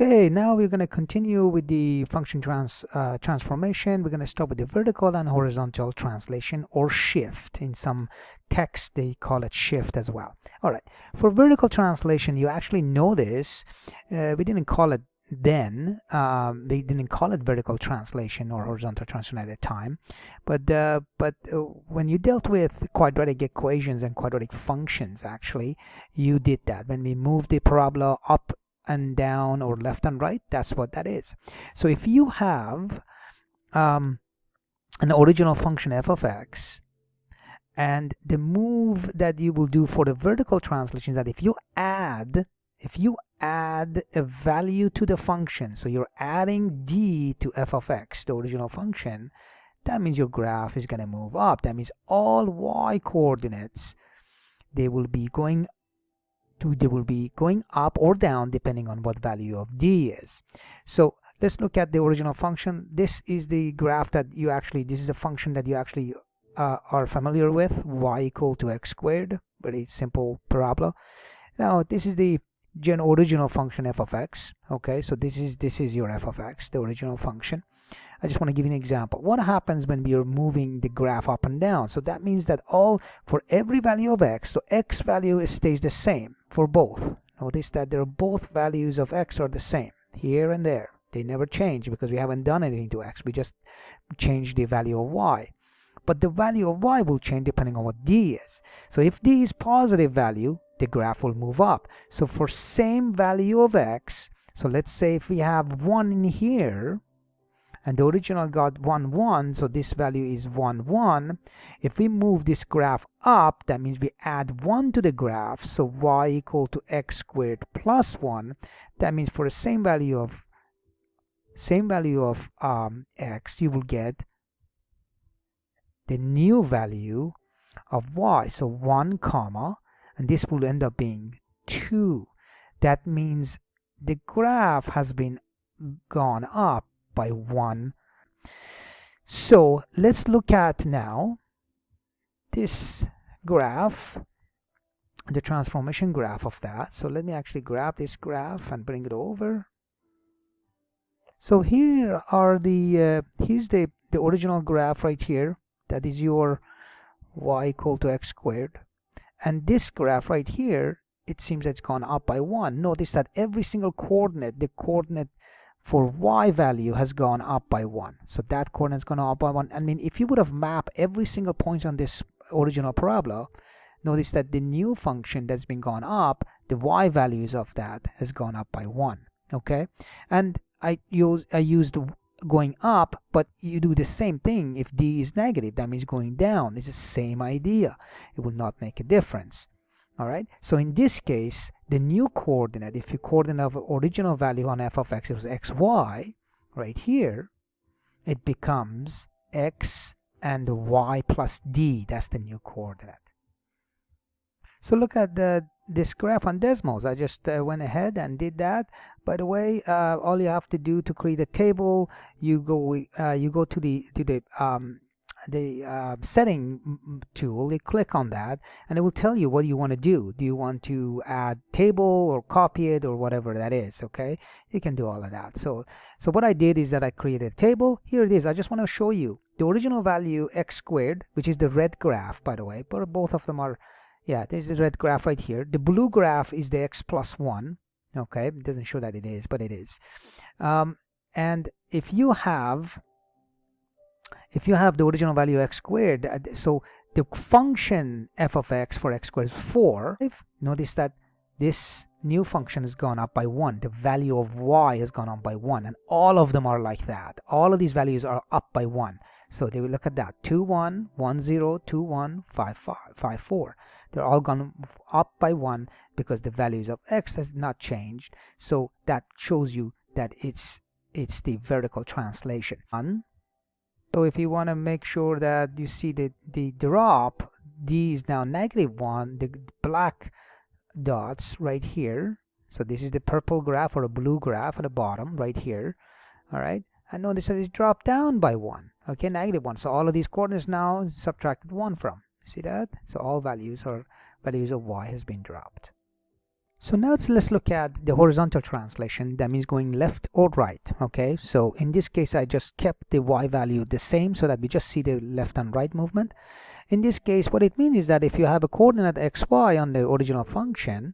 Okay, now we're going to continue with the function transformation. We're going to start with the vertical and horizontal translation, or shift. In some text they call it shift as well. All right, for vertical translation, you actually notice we didn't call it then. They didn't call it vertical translation or horizontal translation at the time, but when you dealt with quadratic equations and quadratic functions, actually you did that. When we moved the parabola up and down or left and right, that's what that is. So if you have an original function f of x, and the move that you will do for the vertical translation is that if you add a value to the function, so you're adding d to f of x, the original function, that means your graph is going to move up. That means all y coordinates, they will be going up or down depending on what value of d is. So let's look at the original function. This is the graph that you actually, this is a function that you actually are familiar with, y equal to x squared, very simple parabola. Now this is the original function f of x. Okay, so this is your f of x, the original function. I just want to give you an example. What happens when we are moving the graph up and down? So that means that for every value of x, so x value stays the same for both. Notice that they're both values of x are the same here and there. They never change because we haven't done anything to x. We just changed the value of y. But the value of y will change depending on what d is. So if d is positive value, the graph will move up. So for same value of x, so let's say if we have 1 in here, and the original got 1 1, so this value is 1 1. If we move this graph up, that means we add 1 to the graph, so y equal to x squared plus 1. That means for the same value of x, you will get the new value of y, so 1 comma, and this will end up being 2. That means the graph has been gone up by 1. So let's look at now this graph, the transformation graph of that. So let me actually grab this graph and bring it over. So here are here's the original graph right here. That is your y equal to x squared. And this graph right here, it seems that it's gone up by 1. Notice that every single coordinate, the coordinate for y value has gone up by 1. So that coordinate's gone up by 1. I mean, if you would have mapped every single point on this original parabola, notice that the new function that's been gone up, the y values of that has gone up by 1. Okay, and I used going up, but you do the same thing if d is negative. That means going down. It's the same idea. It will not make a difference. All right, so in this case, the new coordinate, if you coordinate of original value on f of x, it was xy, right here, it becomes x and y plus d. That's the new coordinate. So look at this graph on Desmos. I just went ahead and did that. By the way, all you have to do to create a table, you go to the setting tool, you click on that, and it will tell you what you want to do. Do you want to add table or copy it or whatever that is? Okay, you can do all of that. So what I did is that I created a table. Here it is. I just want to show you the original value x squared, which is the red graph, by the way, but both of them are, yeah, there's the red graph right here. The blue graph is the x plus 1. Okay, it doesn't show that it is, but it is. And if you have the original value x squared, so the function f of x for x squared is 4. Notice that this new function has gone up by 1. The value of y has gone up by 1, and all of them are like that. All of these values are up by 1. So they will look at that: 2 1, 1 0, 2 1, 5 5, 5 4. They're all gone up by 1 because the values of x has not changed. So that shows you that it's the vertical translation. So if you want to make sure that you see the drop, d is now -1, the black dots right here. So this is the purple graph or a blue graph at the bottom right here. All right, and notice that it's dropped down by 1. Okay, -1. So all of these coordinates now subtracted 1 from. See that? So all values of y has been dropped. So now let's look at the horizontal translation. That means going left or right. Okay, so in this case I just kept the y value the same so that we just see the left and right movement. In this case, what it means is that if you have a coordinate xy on the original function,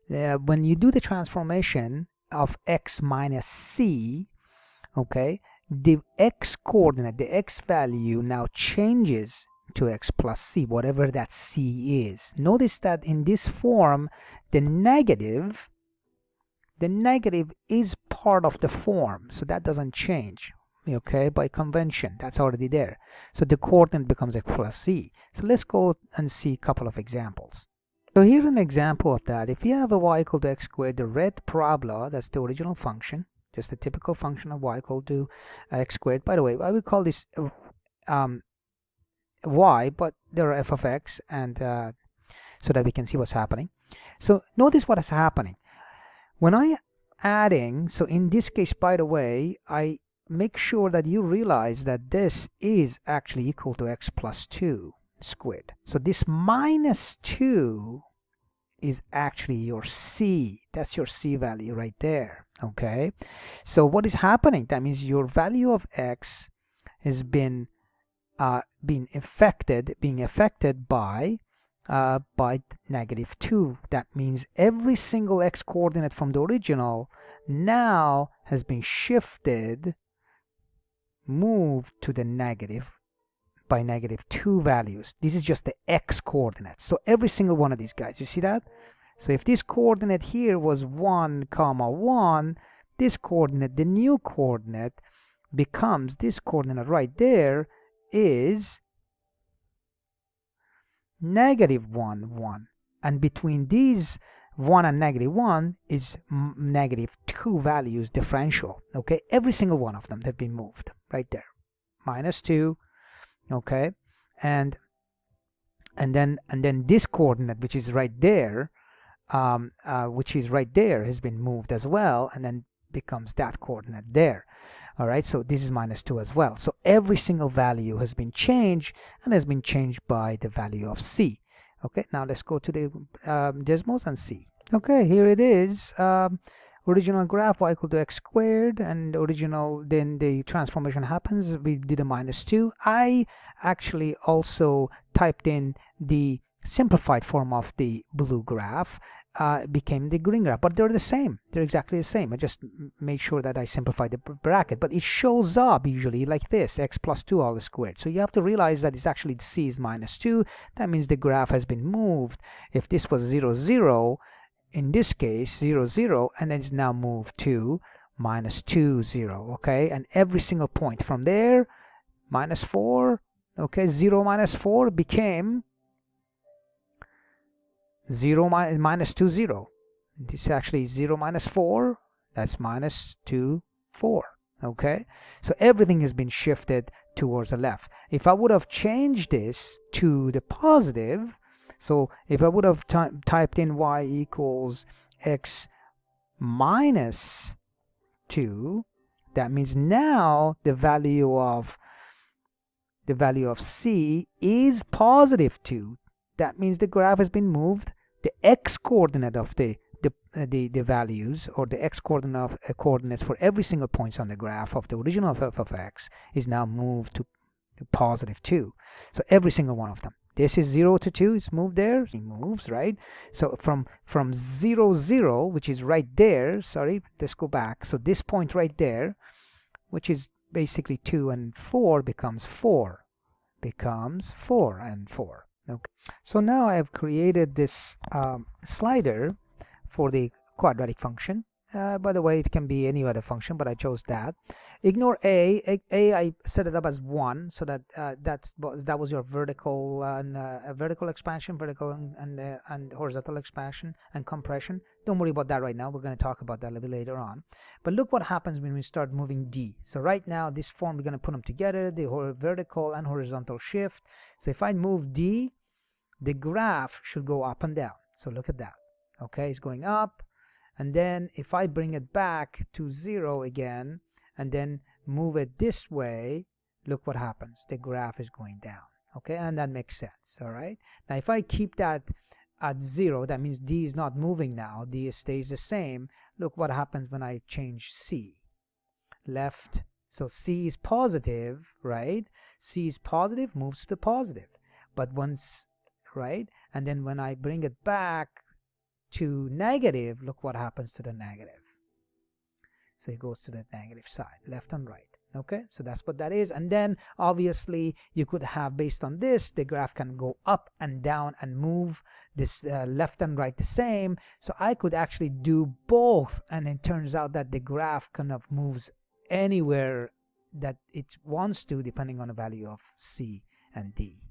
when you do the transformation of x minus c, okay, the x coordinate, the x value now changes to x plus c, whatever that c is. Notice that in this form, the negative is part of the form, so that doesn't change. Okay, by convention, that's already there. So the coordinate becomes x plus c. So let's go and see a couple of examples. So here's an example of that. If you have a y equal to x squared, the red parabola, that's the original function, just a typical function of y equal to x squared. By the way, I will call this y, but there are f of x, and so that we can see what's happening. So notice what is happening. When I adding, so in this case, by the way, I make sure that you realize that this is actually equal to x plus 2 squared. So this minus 2 is actually your c. That's your c value right there. Okay, so what is happening? That means your value of x has been being affected by -2. That means every single x coordinate from the original now has been moved to the negative by -2 values. This is just the x coordinates. So every single one of these guys, you see that? So if this coordinate here was 1, 1, this coordinate, the new coordinate, becomes this coordinate right there is -1, 1. And between these 1 and -1 is -2 values differential. Okay, every single one of them have been moved right there. -2. Okay, and then this coordinate, which is right there, has been moved as well, and then becomes that coordinate there. All right, so this is -2 as well. So every single value has been changed, and has been changed by the value of c. Okay, now let's go to the Desmos and see. Okay, here it is. Original graph y equal to x squared, and original, then the transformation happens. We did a -2. I actually also typed in the simplified form of the blue graph, became the green graph, but they're the same. They're exactly the same. I just made sure that I simplified the bracket, but it shows up usually like this, x plus 2 all squared. So you have to realize that it's actually c is -2. That means the graph has been moved. If this was 0, 0, in this case 0, 0, and then it's now moved to -2, 0. Okay, and every single point from there, -4, okay, 0 -4 became 0 -2, 0. This is actually 0 -4, that's -2, 4. Okay, so everything has been shifted towards the left. If I would have changed this to the positive, so if I would have typed in y equals x minus 2, that means now the value of c is positive 2. That means the graph has been moved. The x coordinate of the values, or the x coordinate of coordinates for every single points on the graph of the original f of x, is now moved to positive 2. So every single one of them. This is 0 to 2, it's moved there, it moves, right? So from 0, 0, which is right there, sorry, let's go back. So this point right there, which is basically 2 and 4, becomes 4. Becomes 4 and 4. Okay. So now I have created this slider for the quadratic function. By the way, it can be any other function, but I chose that. Ignore a. I set it up as 1, so that that was your vertical and vertical expansion, vertical and horizontal expansion and compression. Don't worry about that right now. We're going to talk about that a little bit later on. But look what happens when we start moving d. So right now, this form, we're going to put them together, the vertical and horizontal shift. So if I move d, the graph should go up and down. So look at that. Okay, it's going up. And then if I bring it back to 0 again, and then move it this way, look what happens. The graph is going down. Okay, and that makes sense. All right. Now if I keep that at 0, that means D is not moving now. D stays the same. Look what happens when I change C. Left. So C is positive, right? C is positive, moves to the positive. But once, right? And then when I bring it back to negative, look what happens to the negative. So it goes to the negative side, left and right. Okay, so that's what that is. And then obviously you could have, based on this, the graph can go up and down and move this left and right the same. So I could actually do both, and it turns out that the graph kind of moves anywhere that it wants to, depending on the value of C and D.